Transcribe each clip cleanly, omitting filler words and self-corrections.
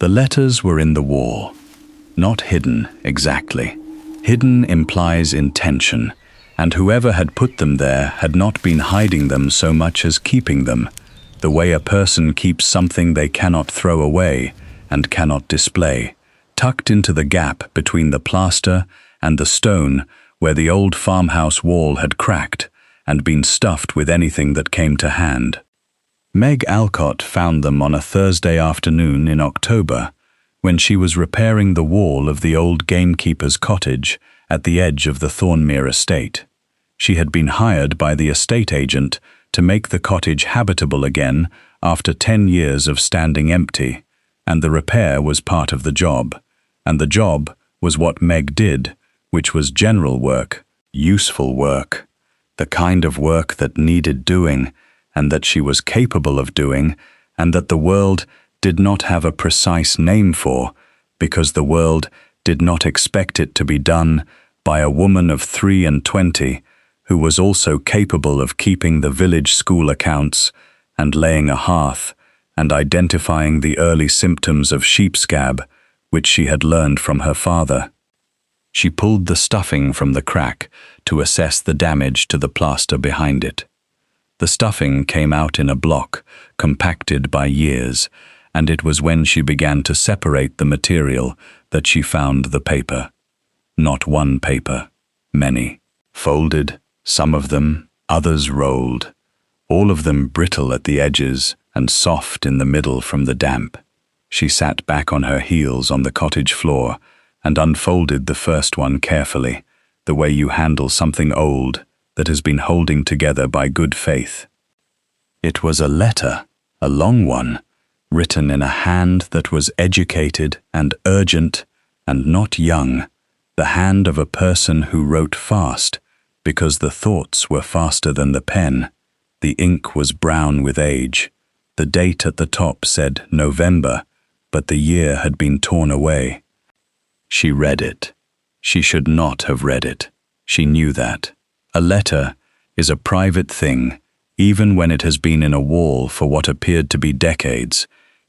The letters were in the wall. Not hidden, exactly. Hidden implies intention, and whoever had put them there had not been hiding them so much as keeping them, the way a person keeps something they cannot throw away and cannot display, tucked into the gap between the plaster and the stone where the old farmhouse wall had cracked and been stuffed with anything that came to hand. Meg Alcott found them on a Thursday afternoon in October, when she was repairing the wall of the old gamekeeper's cottage at the edge of the Thornmere estate. She had been hired by the estate agent to make the cottage habitable again after 10 years of standing empty, and the repair was part of the job. And the job was what Meg did, which was general work, useful work, the kind of work that needed doing, and that she was capable of doing, and that the world did not have a precise name for, because the world did not expect it to be done by a woman of 23 who was also capable of keeping the village school accounts and laying a hearth and identifying the early symptoms of sheep scab, which she had learned from her father. She pulled the stuffing from the crack to assess the damage to the plaster behind it. The stuffing came out in a block, compacted by years, and it was when she began to separate the material that she found the paper. Not one paper, many. Folded, some of them, others rolled, all of them brittle at the edges and soft in the middle from the damp. She sat back on her heels on the cottage floor and unfolded the first one carefully, the way you handle something old that has been holding together by good faith. It was a letter, a long one, written in a hand that was educated and urgent and not young, the hand of a person who wrote fast, because the thoughts were faster than the pen. The ink was brown with age. The date at the top said November, but the year had been torn away. She read it. She should not have read it. She knew that. A letter is a private thing, even when it has been in a wall for what appeared to be decades,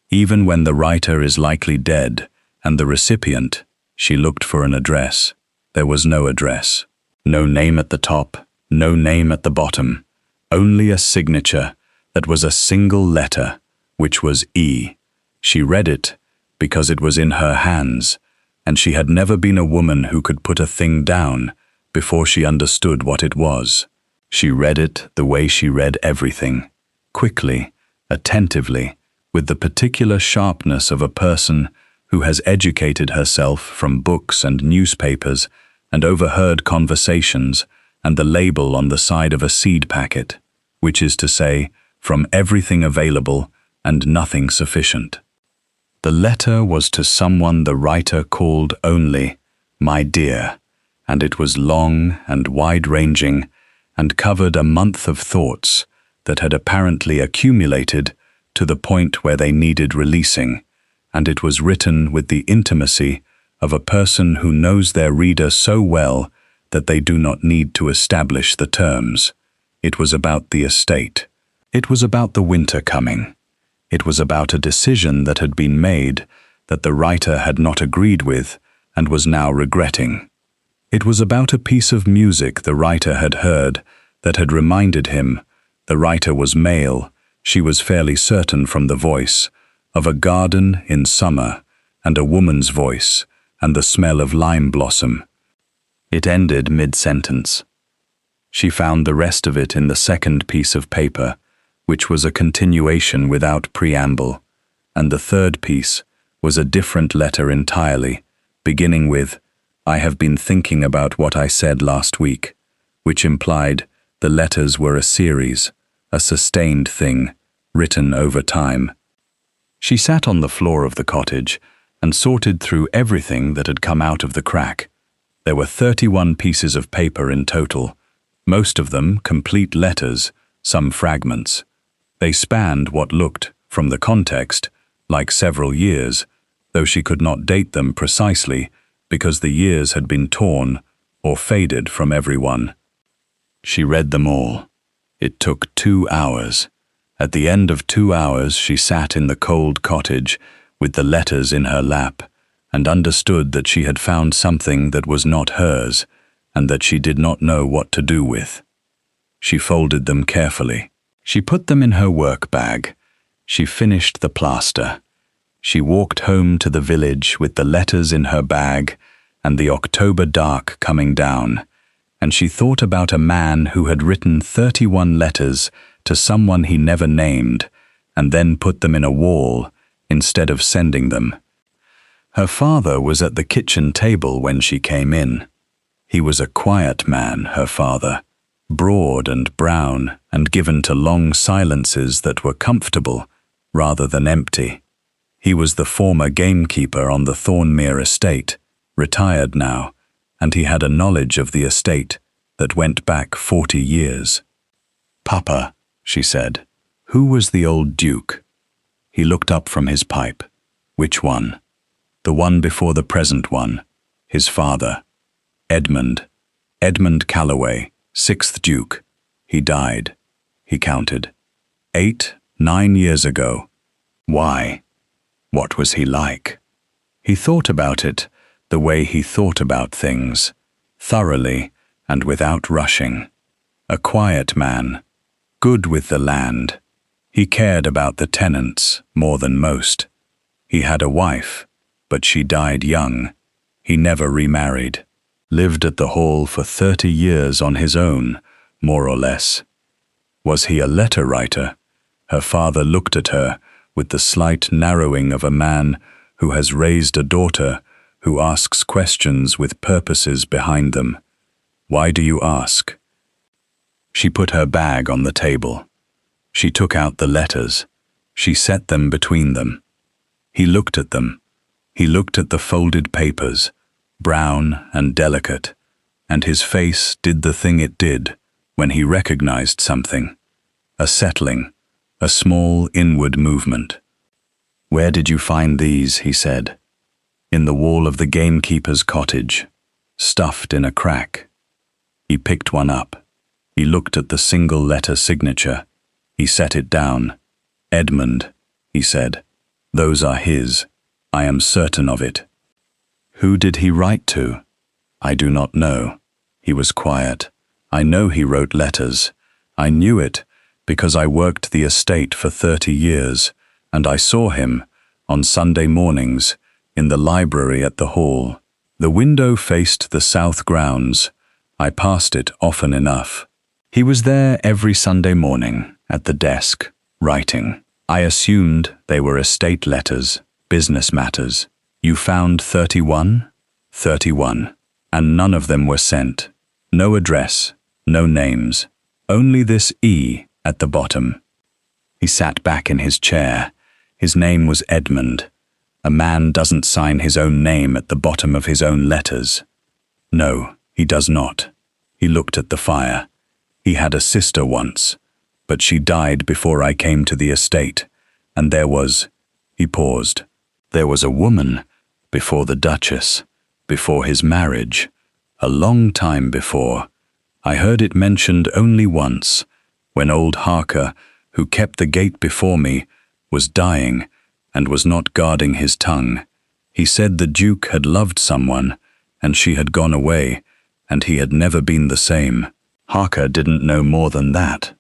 even when the writer is likely dead, and the recipient. She looked for an address. There was no address. No name at the top, no name at the bottom. Only a signature that was a single letter, which was E. She read it because it was in her hands, and she had never been a woman who could put a thing down before she understood what it was. She read it the way she read everything, quickly, attentively, with the particular sharpness of a person who has educated herself from books and newspapers and overheard conversations and the label on the side of a seed packet, which is to say, from everything available and nothing sufficient. The letter was to someone the writer called only "my dear," and it was long and wide-ranging and covered a month of thoughts that had apparently accumulated to the point where they needed releasing, and it was written with the intimacy of a person who knows their reader so well that they do not need to establish the terms. It was about the estate. It was about the winter coming. It was about a decision that had been made that the writer had not agreed with and was now regretting. It was about a piece of music the writer had heard that had reminded him, the writer was male, she was fairly certain from the voice, of a garden in summer and a woman's voice and the smell of lime blossom. It ended mid-sentence. She found the rest of it in the second piece of paper, which was a continuation without preamble, and the third piece was a different letter entirely, beginning with, "I have been thinking about what I said last week," which implied the letters were a series, a sustained thing, written over time. She sat on the floor of the cottage and sorted through everything that had come out of the crack. There were 31 pieces of paper in total, most of them complete letters, some fragments. They spanned what looked, from the context, like several years, though she could not date them precisely because the years had been torn or faded from every one. She read them all. It took 2 hours. At the end of 2 hours she sat in the cold cottage with the letters in her lap, and understood that she had found something that was not hers, and that she did not know what to do with. She folded them carefully. She put them in her work bag. She finished the plaster. She walked home to the village with the letters in her bag and the October dark coming down, and she thought about a man who had written 31 letters to someone he never named, and then put them in a wall instead of sending them. Her father was at the kitchen table when she came in. He was a quiet man, her father, broad and brown and given to long silences that were comfortable rather than empty. He was the former gamekeeper on the Thornmere estate, retired now, and he had a knowledge of the estate that went back 40 years. "Papa," she said, "who was the old Duke?" He looked up from his pipe. "Which one?" "The one before the present one. His father. Edmund. Edmund Calloway, 6th Duke. He died." He counted. 8, 9 years ago. Why? What was he like? He thought about it the way he thought about things, thoroughly and without rushing. A quiet man, good with the land. He cared about the tenants more than most. He had a wife, but she died young. He never remarried. Lived at the Hall for 30 years on his own, more or less. Was he a letter writer? Her father looked at her with the slight narrowing of a man who has raised a daughter who asks questions with purposes behind them. "Why do you ask?" She put her bag on the table. She took out the letters. She set them between them. He looked at them. He looked at the folded papers, brown and delicate, and his face did the thing it did when he recognized something. A settling, a small inward movement. "Where did you find these?" he said. "In the wall of the gamekeeper's cottage, stuffed in a crack." He picked one up. He looked at the single-letter signature. He set it down. "Edmund," he said. "Those are his. I am certain of it." "Who did he write to?" "I do not know." He was quiet. "I know he wrote letters. I knew it because I worked the estate for 30 years, and I saw him, on Sunday mornings, in the library at the Hall. The window faced the south grounds. I passed it often enough. He was there every Sunday morning, at the desk, writing. I assumed they were estate letters, business matters. You found 31? 31. And none of them were sent. No address, no names. Only this E at the bottom." He sat back in his chair. His name was Edmund. A man doesn't sign his own name at the bottom of his own letters. No, he does not. He looked at the fire. He had a sister once, but she died before I came to the estate, and there was... He paused. There was a woman before the Duchess, before his marriage, a long time before. I heard it mentioned only once, when old Harker, who kept the gate before me, was dying and was not guarding his tongue. He said the Duke had loved someone, and she had gone away, and he had never been the same. Harker didn't know more than that.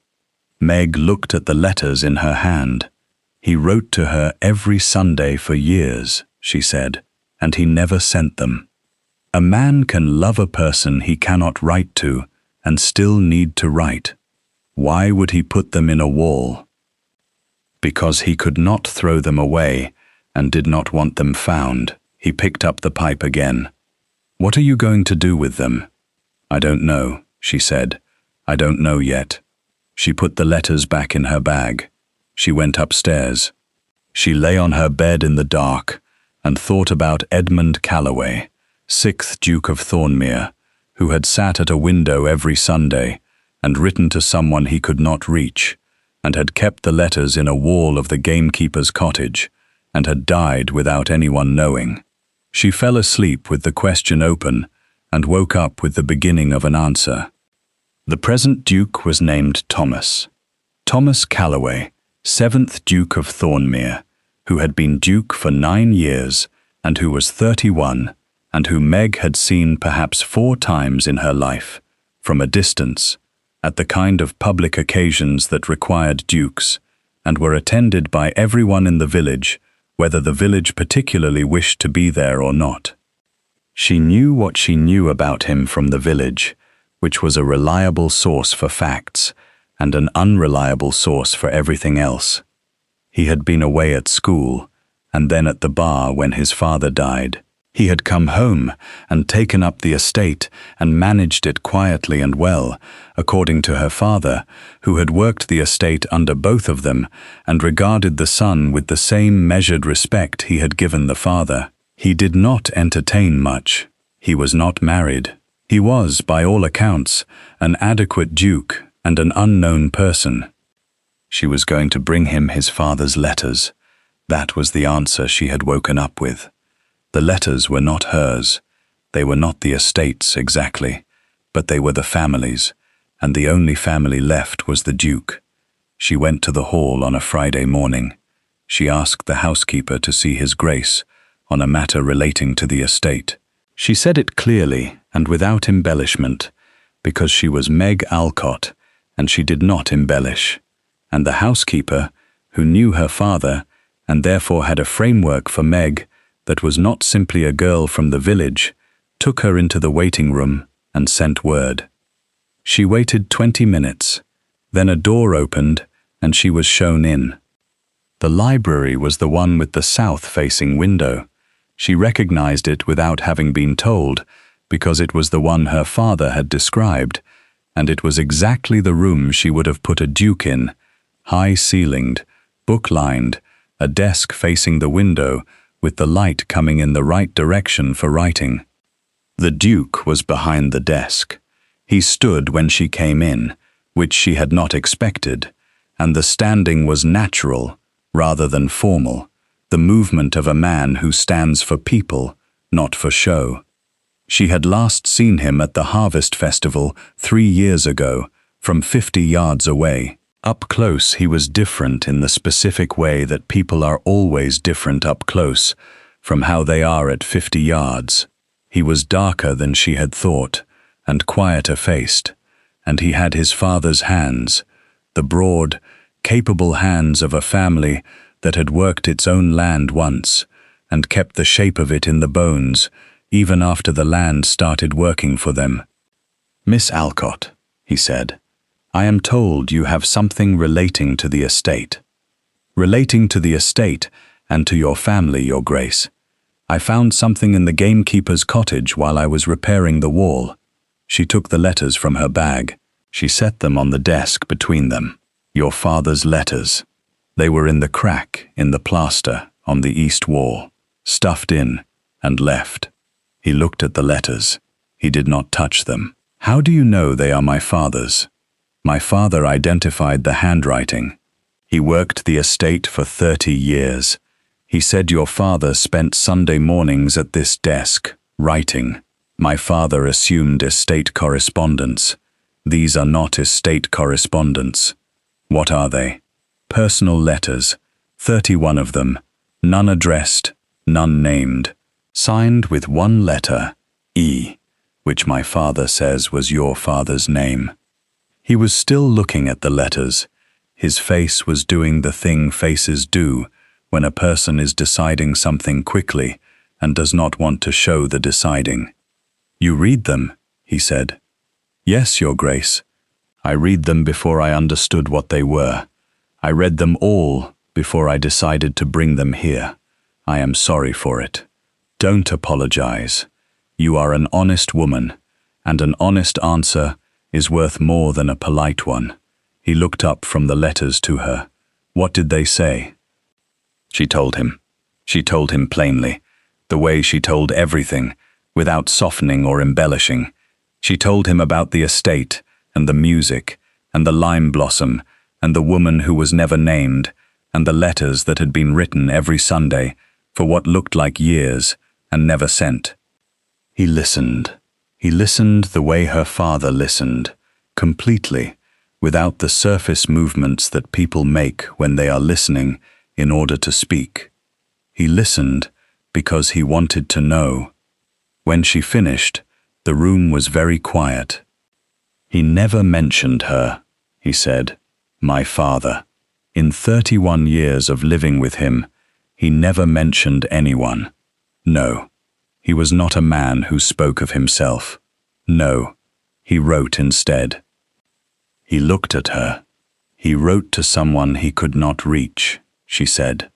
Meg looked at the letters in her hand. He wrote to her every Sunday for years, she said, and he never sent them. A man can love a person he cannot write to and still need to write. Why would he put them in a wall? Because he could not throw them away and did not want them found. He picked up the pipe again. "What are you going to do with them?" "I don't know," she said. "I don't know yet." She put the letters back in her bag. She went upstairs. She lay on her bed in the dark and thought about Edmund Calloway, 6th Duke of Thornmere, who had sat at a window every Sunday and written to someone he could not reach, and had kept the letters in a wall of the gamekeeper's cottage, and had died without anyone knowing. She fell asleep with the question open and woke up with the beginning of an answer. The present Duke was named Thomas. Thomas Calloway, 7th Duke of Thornmere, who had been Duke for 9 years, and who was 31, and who Meg had seen perhaps 4 times in her life, from a distance, at the kind of public occasions that required dukes, and were attended by everyone in the village, whether the village particularly wished to be there or not. She knew what she knew about him from the village, which was a reliable source for facts, and an unreliable source for everything else. He had been away at school, and then at the bar when his father died. He had come home and taken up the estate and managed it quietly and well, according to her father, who had worked the estate under both of them and regarded the son with the same measured respect he had given the father. He did not entertain much. He was not married. He was, by all accounts, an adequate duke and an unknown person. She was going to bring him his father's letters. That was the answer she had woken up with. The letters were not hers. They were not the estate's exactly, but they were the family's, and the only family left was the Duke. She went to the hall on a Friday morning. She asked the housekeeper to see his Grace on a matter relating to the estate. She said it clearly and without embellishment, because she was Meg Alcott, and she did not embellish. And the housekeeper, who knew her father, and therefore had a framework for Meg that was not simply a girl from the village, took her into the waiting room and sent word. She waited 20 minutes. Then a door opened and she was shown in. The library was the one with the south-facing window. She recognized it without having been told, because it was the one her father had described, and it was exactly the room she would have put a duke in, high-ceilinged, book-lined, a desk facing the window, with the light coming in the right direction for writing. The Duke was behind the desk. He stood when she came in, which she had not expected, and the standing was natural rather than formal, the movement of a man who stands for people, not for show. She had last seen him at the Harvest Festival 3 years ago, from 50 yards away. Up close he was different in the specific way that people are always different up close from how they are at 50 yards. He was darker than she had thought, and quieter-faced, and he had his father's hands, the broad, capable hands of a family that had worked its own land once, and kept the shape of it in the bones, even after the land started working for them. "Miss Alcott," he said, "I am told you have something relating to the estate." "Relating to the estate and to your family, Your Grace. I found something in the gamekeeper's cottage while I was repairing the wall." She took the letters from her bag. She set them on the desk between them. "Your father's letters. They were in the crack in the plaster on the east wall, stuffed in and left." He looked at the letters. He did not touch them. "How do you know they are my father's?" "My father identified the handwriting. He worked the estate for 30 years. He said your father spent Sunday mornings at this desk, writing. My father assumed estate correspondence. These are not estate correspondence." "What are they?" "Personal letters, 31 of them, none addressed, none named, signed with one letter, E, which my father says was your father's name." He was still looking at the letters. His face was doing the thing faces do when a person is deciding something quickly and does not want to show the deciding. "You read them," he said. "Yes, Your Grace. I read them before I understood what they were. I read them all before I decided to bring them here. I am sorry for it. Don't apologize. You are an honest woman, and an honest answer is worth more than a polite one." He looked up from the letters to her. "What did they say?" She told him. She told him plainly, the way she told everything, without softening or embellishing. She told him about the estate, and the music, and the lime blossom, and the woman who was never named, and the letters that had been written every Sunday, for what looked like years, and never sent. He listened. He listened the way her father listened, completely, without the surface movements that people make when they are listening in order to speak. He listened because he wanted to know. When she finished, the room was very quiet. "He never mentioned her," he said. "My father. In 31 years of living with him, he never mentioned anyone. No, he was not a man who spoke of himself. No, he wrote instead." He looked at her. "He wrote to someone he could not reach," she said,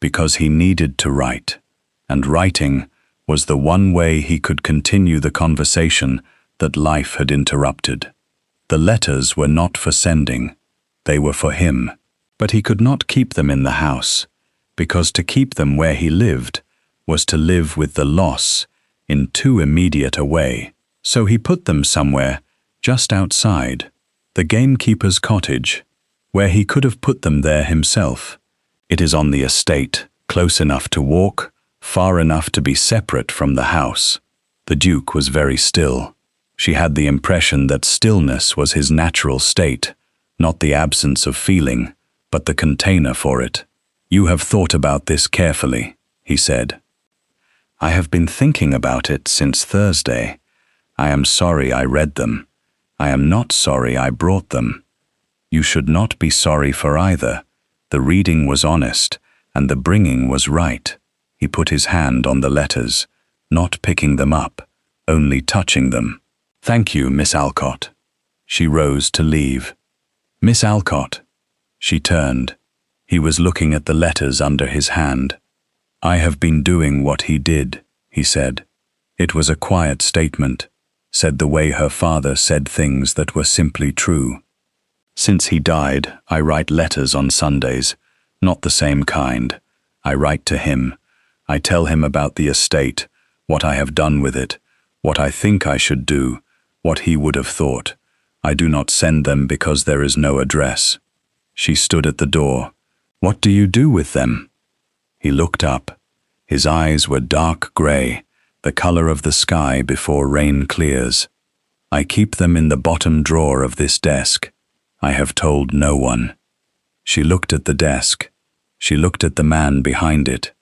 "because he needed to write, and writing was the one way he could continue the conversation that life had interrupted. The letters were not for sending, they were for him, but he could not keep them in the house, because to keep them where he lived was to live with the loss in too immediate a way. So he put them somewhere just outside, the gamekeeper's cottage, where he could have put them there himself. It is on the estate, close enough to walk, far enough to be separate from the house. The Duke was very still. She had the impression that stillness was his natural state, not the absence of feeling, but the container for it. "You have thought about this carefully," he said. "I have been thinking about it since Thursday. I am sorry I read them. I am not sorry I brought them. You should not be sorry for either. The reading was honest, and the bringing was right." He put his hand on the letters, not picking them up, only touching them. "Thank you, Miss Alcott." She rose to leave. "Miss Alcott." She turned. He was looking at the letters under his hand. "I have been doing what he did," he said. It was a quiet statement, said the way her father said things that were simply true. "Since he died, I write letters on Sundays, not the same kind. I write to him. I tell him about the estate, what I have done with it, what I think I should do, what he would have thought. I do not send them because there is no address." She stood at the door. "What do you do with them?" He looked up. His eyes were dark grey, the color of the sky before rain clears. "I keep them in the bottom drawer of this desk. I have told no one." She looked at the desk. She looked at the man behind it.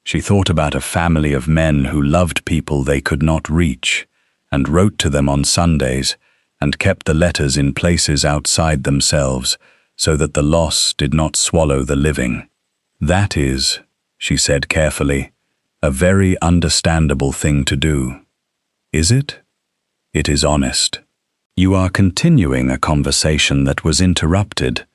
She thought about a family of men who loved people they could not reach, and wrote to them on Sundays, and kept the letters in places outside themselves, so that the loss did not swallow the living. "That is," she said carefully, "a very understandable thing to do." "Is it?" "It is honest." "You are continuing a conversation that was interrupted.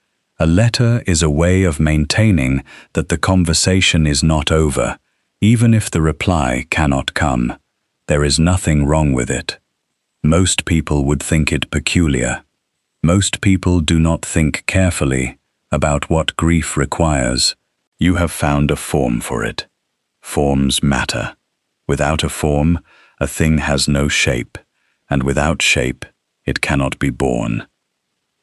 A letter is a way of maintaining that the conversation is not over, even if the reply cannot come. There is nothing wrong with it. Most people would think it peculiar. Most people do not think carefully about what grief requires. You have found a form for it. Forms matter. Without a form, a thing has no shape, and without shape, it cannot be born."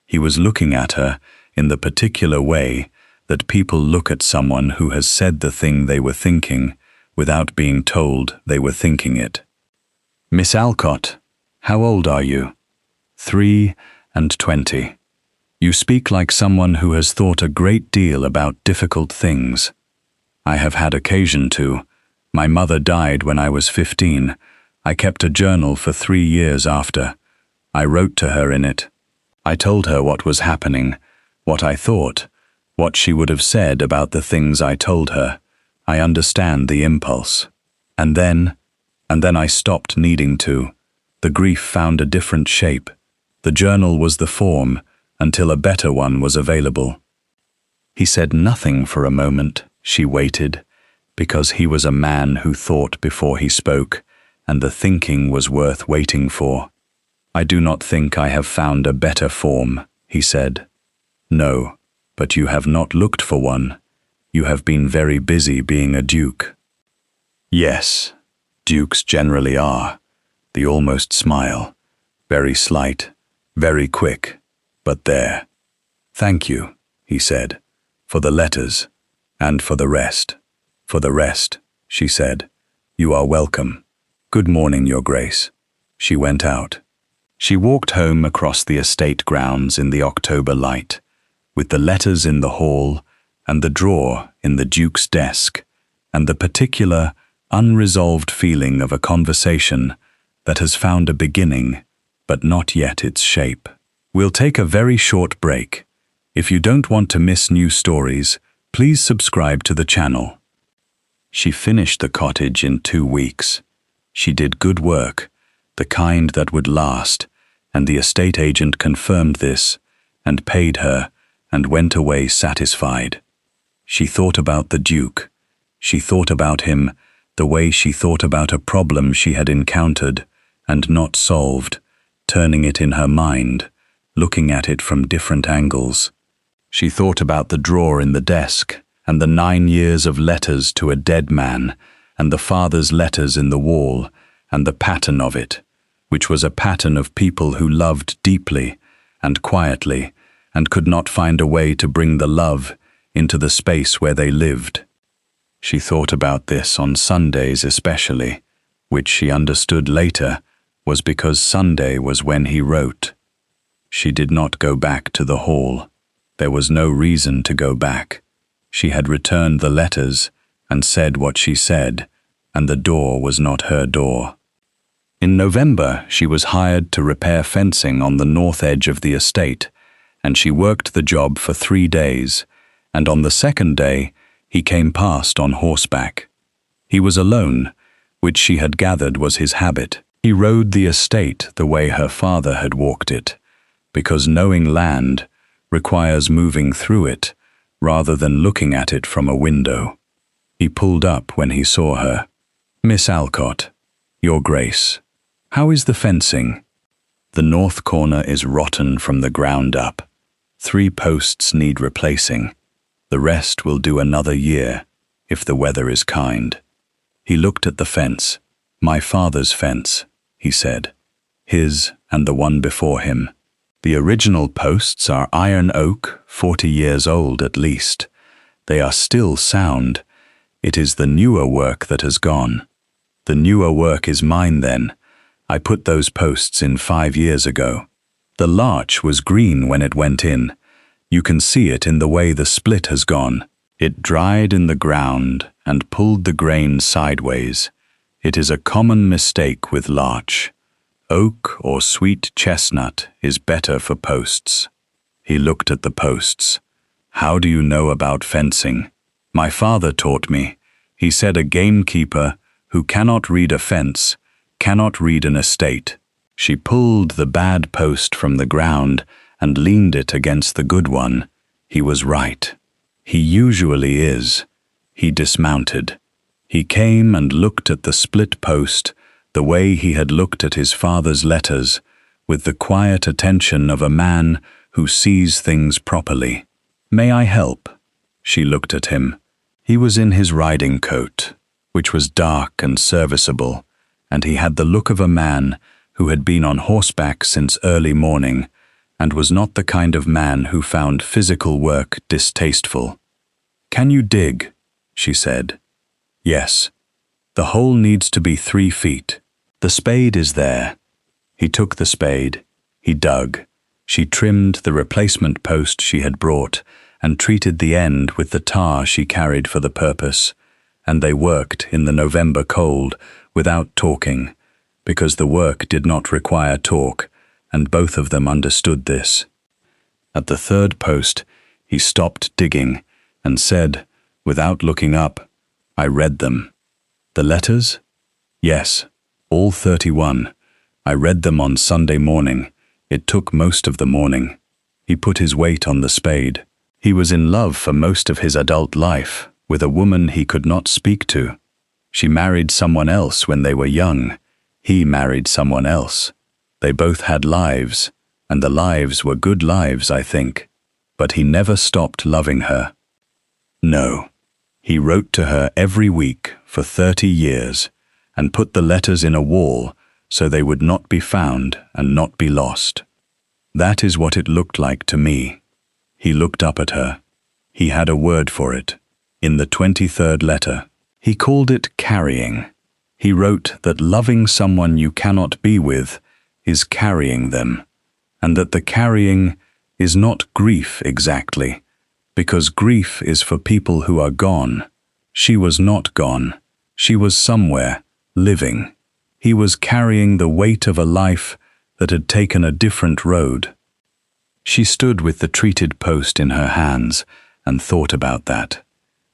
He was looking at her in the particular way that people look at someone who has said the thing they were thinking without being told they were thinking it. "Miss Alcott, how old are you?" 23. "You speak like someone who has thought a great deal about difficult things." "I have had occasion to. My mother died when I was 15. I kept a journal for 3 years after. I wrote to her in it. I told her what was happening, what I thought, what she would have said about the things I told her. I understand the impulse. And then I stopped needing to. The grief found a different shape. The journal was the form until a better one was available." He said nothing for a moment. She waited, because he was a man who thought before he spoke, and the thinking was worth waiting for. "I do not think I have found a better form," he said. "No, but you have not looked for one. You have been very busy being a duke." "Yes, dukes generally are." The almost smile. "Very slight, very quick, but there." "Thank you," he said, "for the letters, and for the rest." "For the rest," she said. "You are welcome. Good morning, Your Grace." She went out. She walked home across the estate grounds in the October light, with the letters in the hall and the drawer in the Duke's desk, and the particular, unresolved feeling of a conversation that has found a beginning, but not yet its shape. We'll take a very short break. If you don't want to miss new stories, please subscribe to the channel. She finished the cottage in 2 weeks. She did good work, the kind that would last, and the estate agent confirmed this, and paid her, and went away satisfied. She thought about the Duke. She thought about him the way she thought about a problem she had encountered and not solved, turning it in her mind, looking at it from different angles. She thought about the drawer in the desk, and the 9 years of letters to a dead man, and the father's letters in the wall, and the pattern of it, which was a pattern of people who loved deeply and quietly, and could not find a way to bring the love into the space where they lived. She thought about this on Sundays especially, which she understood later was because Sunday was when he wrote. She did not go back to the hall. There was no reason to go back. She had returned the letters and said what she said, and the door was not her door. In November, she was hired to repair fencing on the north edge of the estate, and she worked the job for 3 days, and on the 2nd day, he came past on horseback. He was alone, which she had gathered was his habit. He rode the estate the way her father had walked it, because knowing land requires moving through it rather than looking at it from a window. He pulled up when he saw her. "Miss Alcott, Your Grace, how is the fencing?" "The north corner is rotten from the ground up. 3 posts need replacing. The rest will do another year, if the weather is kind." He looked at the fence. "My father's fence," he said. "His and the one before him. The original posts are iron oak, 40 years old at least. They are still sound. It is the newer work that has gone." "The newer work is mine then. I put those posts in 5 years ago. The larch was green when it went in. You can see it in the way the split has gone. It dried in the ground and pulled the grain sideways. It is a common mistake with larch. Oak or sweet chestnut is better for posts." He looked at the posts. "How do you know about fencing?" "My father taught me. He said a gamekeeper who cannot read a fence cannot read an estate." She pulled the bad post from the ground and leaned it against the good one. He was right. He usually is. He dismounted. He came and looked at the split post the way he had looked at his father's letters, with the quiet attention of a man who sees things properly. "May I help?" She looked at him. He was in his riding coat, which was dark and serviceable, and he had the look of a man who had been on horseback since early morning, and was not the kind of man who found physical work distasteful. "Can you dig?" she said. "Yes. The hole needs to be 3 feet. The spade is there." He took the spade. He dug. She trimmed the replacement post she had brought and treated the end with the tar she carried for the purpose, and they worked in the November cold without talking, because the work did not require talk, and both of them understood this. At the 3rd post, he stopped digging and said, without looking up, "I read them." "The letters?" "Yes, all 31. I read them on Sunday morning. It took most of the morning." He put his weight on the spade. He was in love for most of his adult life with a woman he could not speak to. She married someone else when they were young. He married someone else. They both had lives, and the lives were good lives, I think. But he never stopped loving her. No. He wrote to her every week for 30 years and put the letters in a wall so they would not be found and not be lost. That is what it looked like to me. He looked up at her. He had a word for it. In the 23rd letter, he called it carrying. He wrote that loving someone you cannot be with is carrying them, and that the carrying is not grief exactly, because grief is for people who are gone. She was not gone. She was somewhere, living. He was carrying the weight of a life that had taken a different road. She stood with the treated post in her hands and thought about that.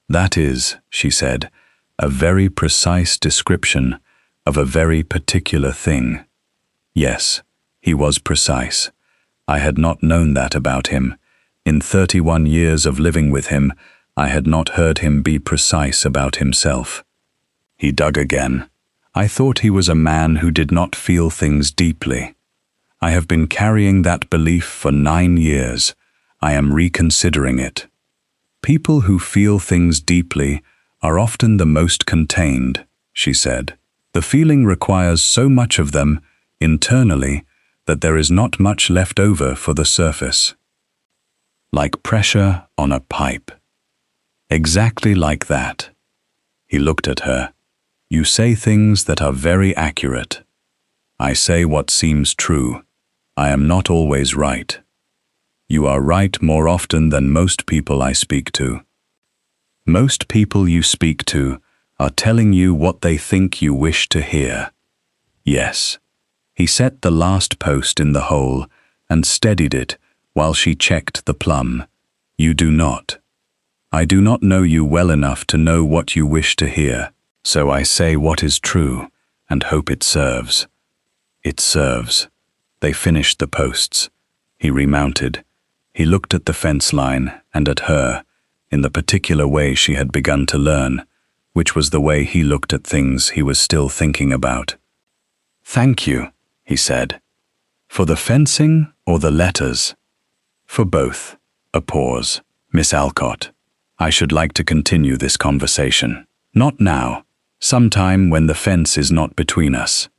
That is, she said, a very precise description of a very particular thing. Yes, he was precise. I had not known that about him. In 31 years of living with him, I had not heard him be precise about himself. He dug again. I thought he was a man who did not feel things deeply. I have been carrying that belief for 9 years. I am reconsidering it. People who feel things deeply are often the most contained, she said. The feeling requires so much of them, internally, that there is not much left over for the surface. Like pressure on a pipe. Exactly like that. He looked at her. You say things that are very accurate. I say what seems true. I am not always right. You are right more often than most people I speak to. Most people you speak to are telling you what they think you wish to hear. Yes. He set the last post in the hole and steadied it while she checked the plumb. You do not. I do not know you well enough to know what you wish to hear, so I say what is true and hope it serves. It serves. They finished the posts. He remounted. He looked at the fence line and at her, in the particular way she had begun to learn, which was the way he looked at things he was still thinking about. Thank you, he said. For the fencing or the letters? For both. A pause. Miss Alcott, I should like to continue this conversation. Not now. Sometime when the fence is not between us.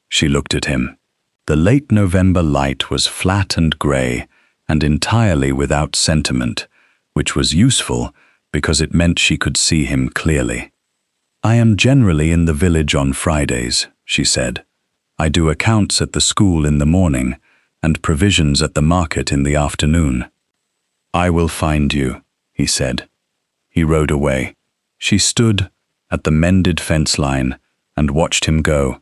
She looked at him. The late November light was flat and grey and entirely without sentiment, which was useful because it meant she could see him clearly. I am generally in the village on Fridays, she said. I do accounts at the school in the morning and provisions at the market in the afternoon. I will find you, he said. He rode away. She stood at the mended fence line and watched him go,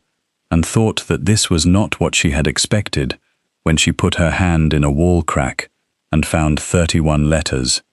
and thought that this was not what she had expected when she put her hand in a wall crack and found 31 letters.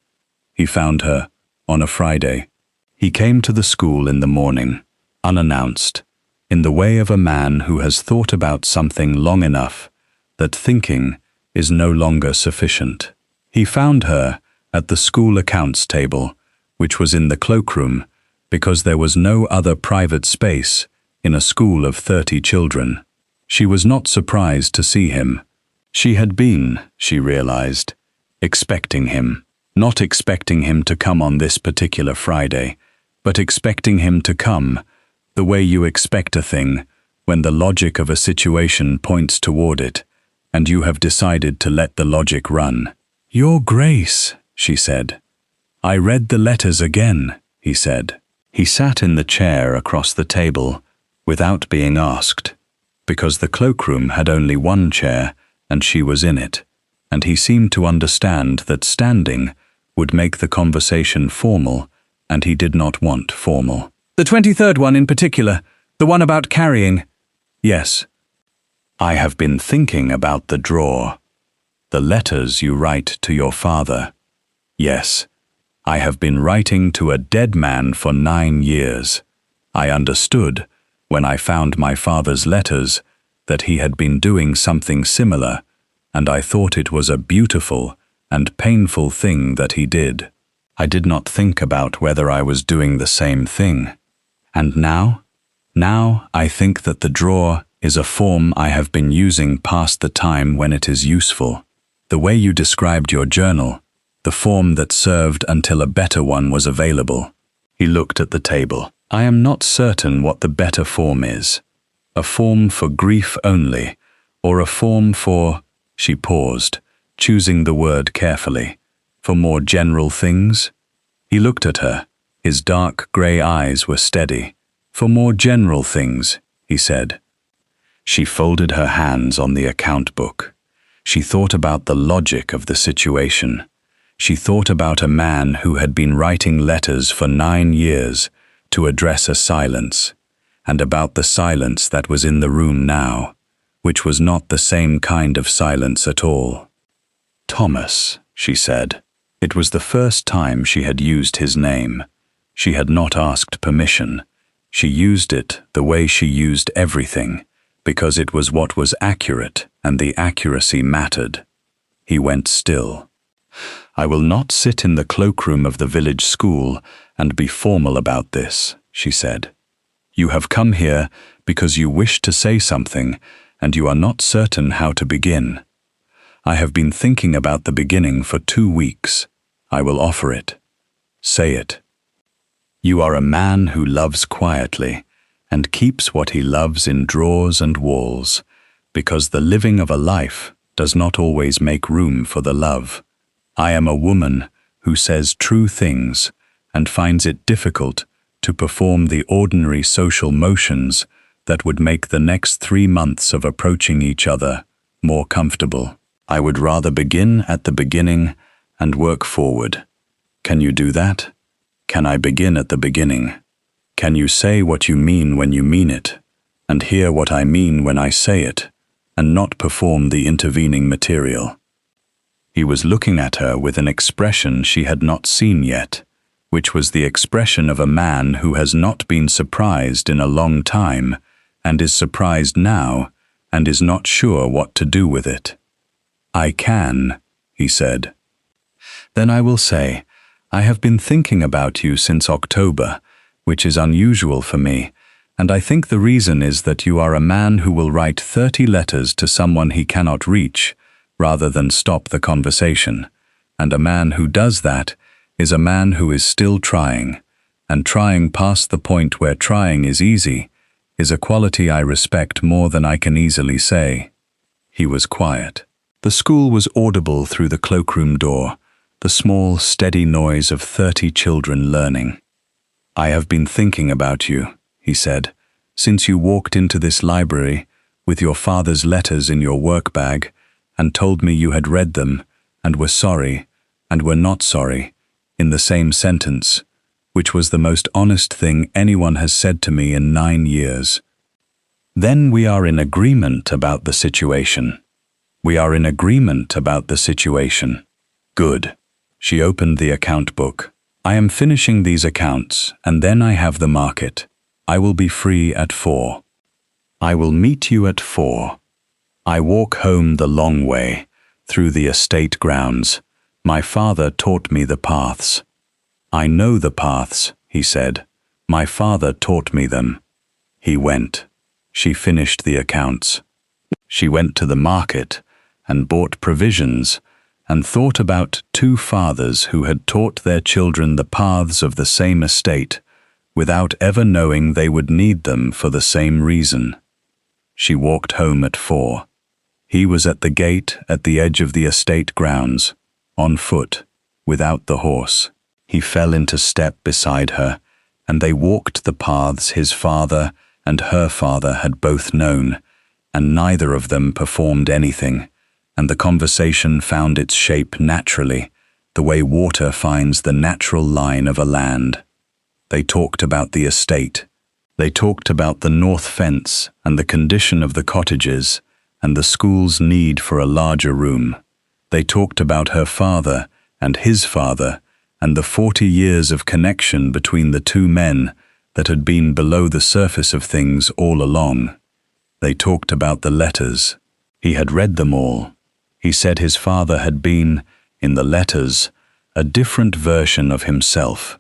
He found her on a Friday. He came to the school in the morning, unannounced, in the way of a man who has thought about something long enough that thinking is no longer sufficient. He found her at the school accounts table, which was in the cloakroom, because there was no other private space in a school of 30 children. She was not surprised to see him. She had been, she realized, expecting him. Not expecting him to come on this particular Friday, but expecting him to come the way you expect a thing when the logic of a situation points toward it, and you have decided to let the logic run. Your Grace, she said. I read the letters again, he said. He sat in the chair across the table without being asked, because the cloakroom had only one chair and she was in it, and he seemed to understand that standing would make the conversation formal, and he did not want formal. The 23rd one in particular, the one about carrying. Yes. I have been thinking about the drawer. The letters you write to your father. Yes. I have been writing to a dead man for 9 years. I understood, when I found my father's letters, that he had been doing something similar, and I thought it was a beautiful and painful thing that he did. I did not think about whether I was doing the same thing. And now? Now I think that the drawer is a form I have been using past the time when it is useful. The way you described your journal, the form that served until a better one was available. He looked at the table. I am not certain what the better form is. A form for grief only, or a form for... She paused, choosing the word carefully. For more general things? He looked at her. His dark grey eyes were steady. For more general things, he said. She folded her hands on the account book. She thought about the logic of the situation. She thought about a man who had been writing letters for 9 years to address a silence, and about the silence that was in the room now, which was not the same kind of silence at all. "Thomas," she said. It was the first time she had used his name. She had not asked permission. She used it the way she used everything, because it was what was accurate, and the accuracy mattered. He went still. "I will not sit in the cloakroom of the village school and be formal about this," she said. "You have come here because you wish to say something, and you are not certain how to begin. I have been thinking about the beginning for 2 weeks. I will offer it. Say it. You are a man who loves quietly and keeps what he loves in drawers and walls, because the living of a life does not always make room for the love. I am a woman who says true things and finds it difficult to perform the ordinary social motions that would make the next 3 months of approaching each other more comfortable. I would rather begin at the beginning and work forward. Can you do that? Can I begin at the beginning? Can you say what you mean when you mean it, and hear what I mean when I say it, and not perform the intervening material?" He was looking at her with an expression she had not seen yet, which was the expression of a man who has not been surprised in a long time, and is surprised now, and is not sure what to do with it. "I can," he said. "Then I will say, I have been thinking about you since October, which is unusual for me, and I think the reason is that you are a man who will write 30 letters to someone he cannot reach, rather than stop the conversation, and a man who does that is a man who is still trying, and trying past the point where trying is easy is a quality I respect more than I can easily say." He was quiet. The school was audible through the cloakroom door, the small, steady noise of 30 children learning. "I have been thinking about you," he said, "since you walked into this library with your father's letters in your work bag and told me you had read them and were sorry and were not sorry in the same sentence, which was the most honest thing anyone has said to me in 9 years. Then we are in agreement about the situation. We are in agreement about the situation. Good." She opened the account book. "I am finishing these accounts, and then I have the market. I will be free at 4. I will meet you at 4. I walk home the long way, through the estate grounds. My father taught me the paths. I know the paths," he said. "My father taught me them." He went. She finished the accounts. She went to the market and bought provisions, and thought about 2 fathers who had taught their children the paths of the same estate, without ever knowing they would need them for the same reason. She walked home at 4. He was at the gate at the edge of the estate grounds, on foot, without the horse. He fell into step beside her, and they walked the paths his father and her father had both known, and neither of them performed anything, and the conversation found its shape naturally, the way water finds the natural line of a land. They talked about the estate. They talked about the north fence and the condition of the cottages and the school's need for a larger room. They talked about her father and his father and the 40 years of connection between the 2 men that had been below the surface of things all along. They talked about the letters. He had read them all. He said his father had been, in the letters, a different version of himself,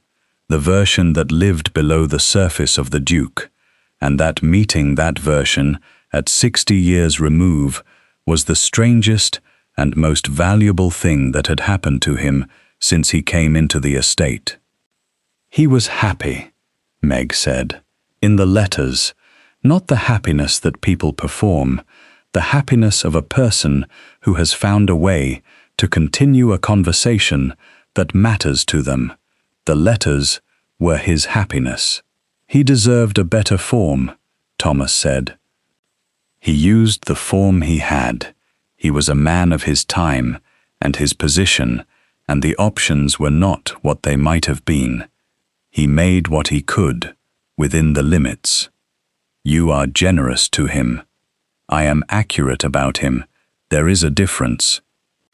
the version that lived below the surface of the Duke, and that meeting that version at 60 years' remove was the strangest and most valuable thing that had happened to him since he came into the estate. He was happy, Meg said, in the letters, not the happiness that people perform, the happiness of a person who has found a way to continue a conversation that matters to them. The letters were his happiness. He deserved a better form, Thomas said. He used the form he had. He was a man of his time and his position, and the options were not what they might have been. He made what he could, within the limits. You are generous to him. I am accurate about him. There is a difference.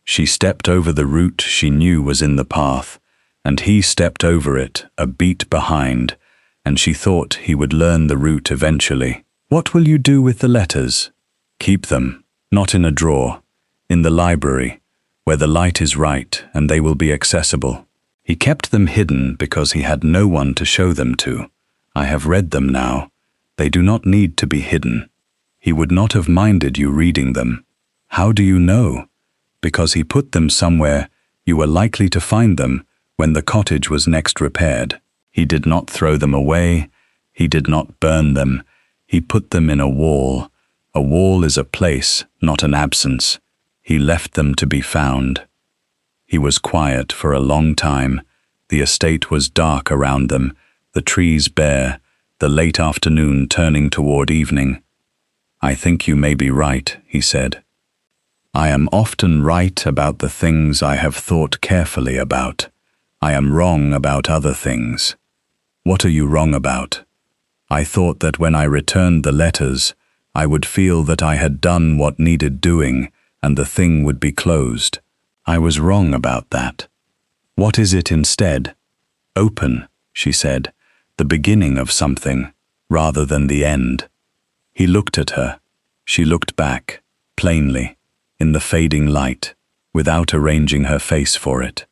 She stepped over the route she knew was in the path, and he stepped over it, a beat behind, and she thought he would learn the route eventually. What will you do with the letters? Keep them, not in a drawer, in the library, where the light is right and they will be accessible. He kept them hidden because he had no one to show them to. I have read them now. They do not need to be hidden. He would not have minded you reading them. How do you know? Because he put them somewhere you were likely to find them when the cottage was next repaired. He did not throw them away. He did not burn them. He put them in a wall. A wall is a place, not an absence. He left them to be found. He was quiet for a long time. The estate was dark around them, the trees bare, the late afternoon turning toward evening. I think you may be right, he said. I am often right about the things I have thought carefully about. I am wrong about other things. What are you wrong about? I thought that when I returned the letters, I would feel that I had done what needed doing and the thing would be closed. I was wrong about that. What is it instead? Open, she said, the beginning of something, rather than the end. He looked at her. She looked back, plainly, in the fading light, without arranging her face for it.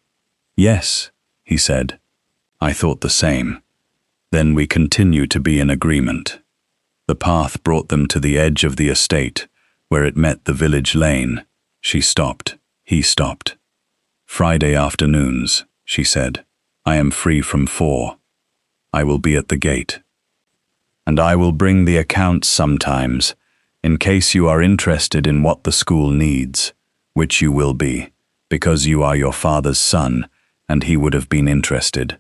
Yes, he said. I thought the same. Then we continue to be in agreement. The path brought them to the edge of the estate, where it met the village lane. She stopped. He stopped. Friday afternoons, she said. I am free from 4. I will be at the gate. And I will bring the accounts sometimes, in case you are interested in what the school needs, which you will be, because you are your father's son, and he would have been interested.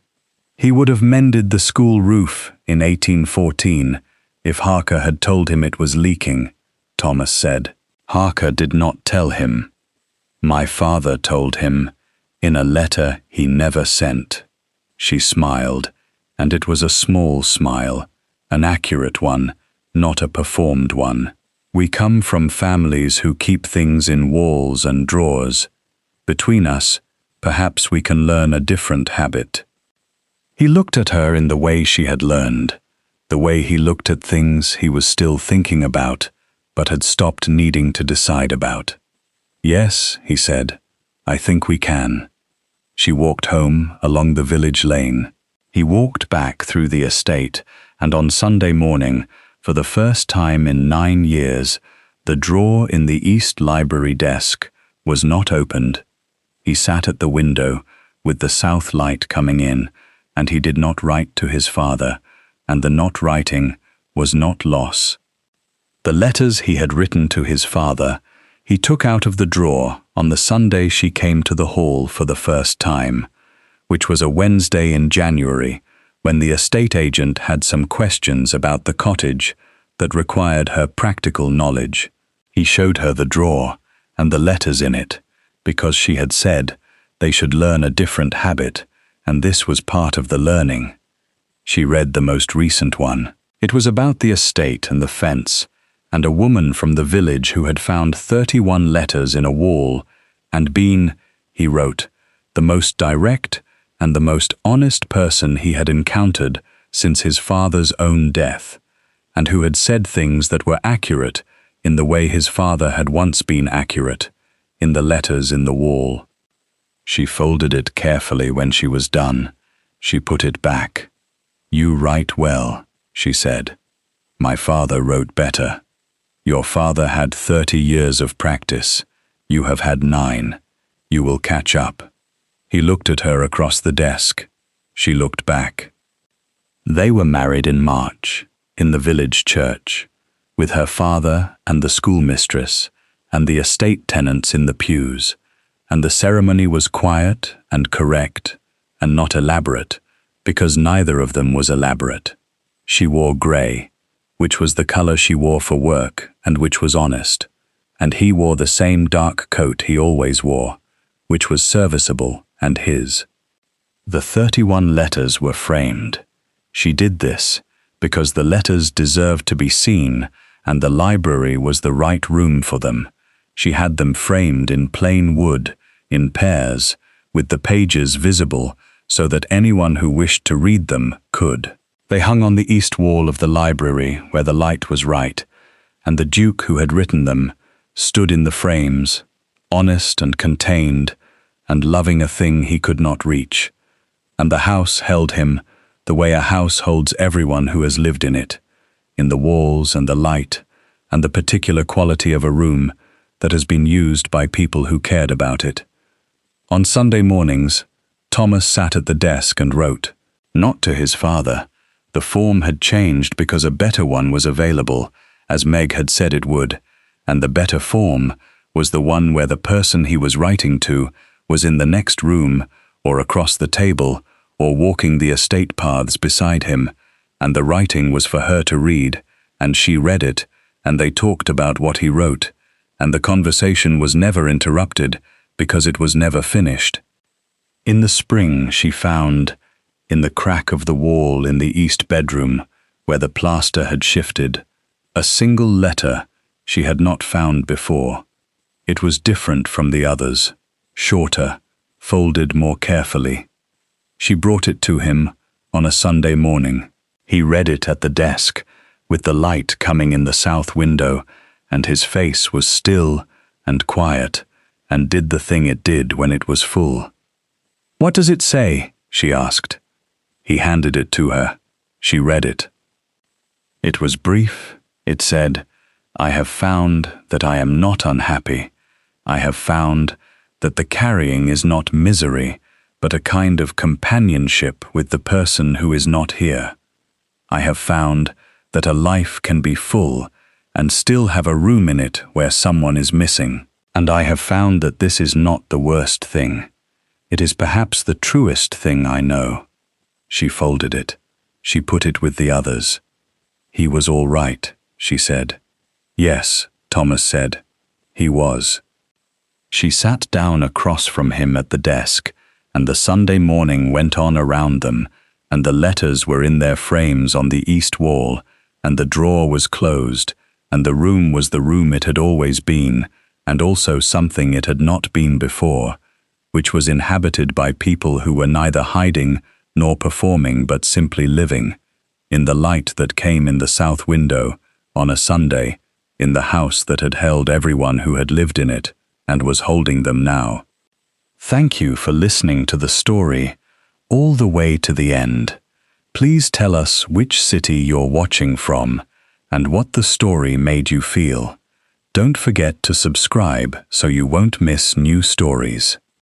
He would have mended the school roof in 1814 if Harker had told him it was leaking, Thomas said. Harker did not tell him. My father told him, in a letter he never sent. She smiled, and it was a small smile, an accurate one, not a performed one. We come from families who keep things in walls and drawers. Between us, perhaps we can learn a different habit. He looked at her in the way she had learned, the way he looked at things he was still thinking about, but had stopped needing to decide about. Yes, he said, I think we can. She walked home along the village lane. He walked back through the estate, and on Sunday morning, for the first time in 9 years, the drawer in the East Library desk was not opened. He sat at the window, with the south light coming in, and he did not write to his father, and the not writing was not loss. The letters he had written to his father, he took out of the drawer on the Sunday she came to the hall for the first time, which was a Wednesday in January, when the estate agent had some questions about the cottage that required her practical knowledge. He showed her the drawer and the letters in it, because she had said they should learn a different habit, and this was part of the learning. She read the most recent one. It was about the estate and the fence, and a woman from the village who had found 31 letters in a wall and been, he wrote, the most direct and the most honest person he had encountered since his father's own death, and who had said things that were accurate in the way his father had once been accurate, in the letters in the wall. She folded it carefully when she was done. She put it back. You write well, she said. My father wrote better. Your father had 30 years of practice. You have had 9. You will catch up. He looked at her across the desk. She looked back. They were married in March, in the village church, with her father and the schoolmistress and the estate tenants in the pews, and the ceremony was quiet and correct and not elaborate, because neither of them was elaborate. She wore grey, which was the color she wore for work and which was honest, and he wore the same dark coat he always wore, which was serviceable and his. The 31 letters were framed. She did this because the letters deserved to be seen, and the library was the right room for them. She had them framed in plain wood, in pairs, with the pages visible so that anyone who wished to read them could. They hung on the east wall of the library where the light was right, and the Duke who had written them stood in the frames, honest and contained, and loving a thing he could not reach. And the house held him the way a house holds everyone who has lived in it, in the walls and the light, and the particular quality of a room that has been used by people who cared about it. On Sunday mornings, Thomas sat at the desk and wrote, not to his father. The form had changed because a better one was available, as Meg had said it would, and the better form was the one where the person he was writing to was in the next room, or across the table, or walking the estate paths beside him, and the writing was for her to read, and she read it, and they talked about what he wrote, and the conversation was never interrupted because it was never finished. In the spring she found, in the crack of the wall in the east bedroom, where the plaster had shifted, a single letter she had not found before. It was different from the others, shorter, folded more carefully. She brought it to him on a Sunday morning. He read it at the desk, with the light coming in the south window, and his face was still and quiet, and did the thing it did when it was full. "What does it say?" she asked. He handed it to her. She read it. It was brief. It said, "I have found that I am not unhappy. I have found that the carrying is not misery, but a kind of companionship with the person who is not here. I have found that a life can be full and still have a room in it where someone is missing. And I have found that this is not the worst thing. It is perhaps the truest thing I know." She folded it. She put it with the others. "He was all right," she said. "Yes," Thomas said. "He was." She sat down across from him at the desk, and the Sunday morning went on around them, and the letters were in their frames on the east wall, and the drawer was closed, and the room was the room it had always been, and also something it had not been before, which was inhabited by people who were neither hiding nor performing but simply living, in the light that came in the south window, on a Sunday, in the house that had held everyone who had lived in it, and was holding them now. Thank you for listening to the story, all the way to the end. Please tell us which city you're watching from, and what the story made you feel. Don't forget to subscribe so you won't miss new stories.